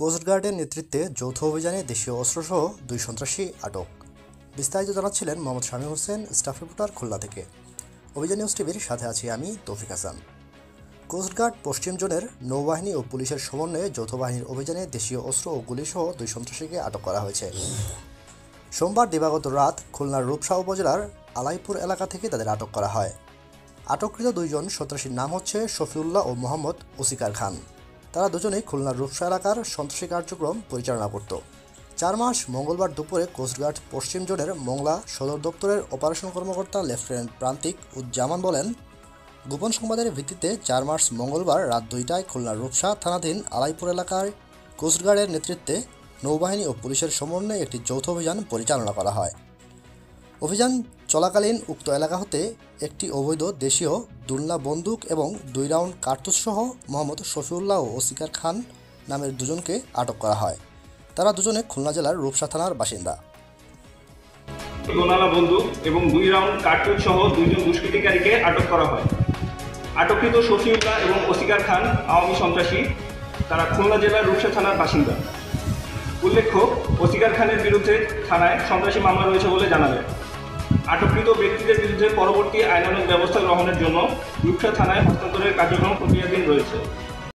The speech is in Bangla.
কোস্টগার্ডের নেতৃত্বে যৌথ অভিযানে দেশীয় অস্ত্রসহ 2 সন্ত্রাসী আটক। বিস্তারিত জানাচ্ছিলেন মোহাম্মদ শামীম হোসেন, স্টাফ রিপোর্টার, খুলনা থেকে। অভিযান নিউজ টিভির সাথে আছি আমি তৌফিক হাসান। কোস্টগার্ড পশ্চিম জোনের নৌবাহিনী ও পুলিশের সমন্বয়ে যৌথ বাহিনীর অভিযানে দেশীয় অস্ত্র ও গুলিসহ 2 সন্ত্রাসীকে আটক করা হয়েছে। সোমবার দিবাগত রাত খুলনার রূপসা উপজেলার আলাইপুর এলাকা থেকে তাদের আটক করা হয়। আটককৃত 2 জন সন্ত্রাসীর নাম হচ্ছে শফিউল্লাহ ও মোহাম্মদ ওসিকার খান। তারা দুজনেই খুলনার রূপসা এলাকার সন্ত্রাসী কার্যক্রম পরিচালনা করত। 4 মার্চ মঙ্গলবার দুপুরে কোস্টগার্ড পশ্চিম জোনের মংলা সদর দপ্তরের অপারেশন কর্মকর্তা লেফটেন্যান্ট প্রান্তিক উজ্জামান বলেন, গোপন সংবাদের ভিত্তিতে 4 মার্চ মঙ্গলবার রাত 2টায় খুলনার রূপসা থানাধীন আলাইপুর এলাকায় কোস্টগার্ডের নেতৃত্বে নৌবাহিনী ও পুলিশের সমন্বয়ে একটি যৌথ অভিযান পরিচালনা করা হয়। অভিযান চলাকালীন উক্ত এলাকা হতে একটি অবৈধ দেশীয় দুলনা বন্দুক এবং 2 রাউন্ড কার্তুজসহ মোহাম্মদ শফিউল্লাহ ও ওসিকার খান নামের 2 জনকে আটক করা হয়। তারা দুজনে খুলনা জেলার রূপসা থানার বাসিন্দা। দুলনা বন্দুক এবং 2 রাউন্ড কার্তুজ সহ 2 জন দুষ্কৃতিকারীকে আটক করা হয়। আটককৃত শফিউল্লাহ এবং ওসিকার খান আওয়ামী সন্ত্রাসী, তারা খুলনা জেলার রূপসা থানার বাসিন্দা। উল্লেখ্য, ওসিকার খানের বিরুদ্ধে থানায় সন্ত্রাসী মামলা রয়েছে বলে জানা যায়। আটককৃত ব্যক্তিদের বিরুদ্ধে পরবর্তী আইনানুগ ব্যবস্থা গ্রহণের জন্য রূপসা থানায় হস্তান্তরের কার্যক্রম প্রক্রিয়াধীন রয়েছে।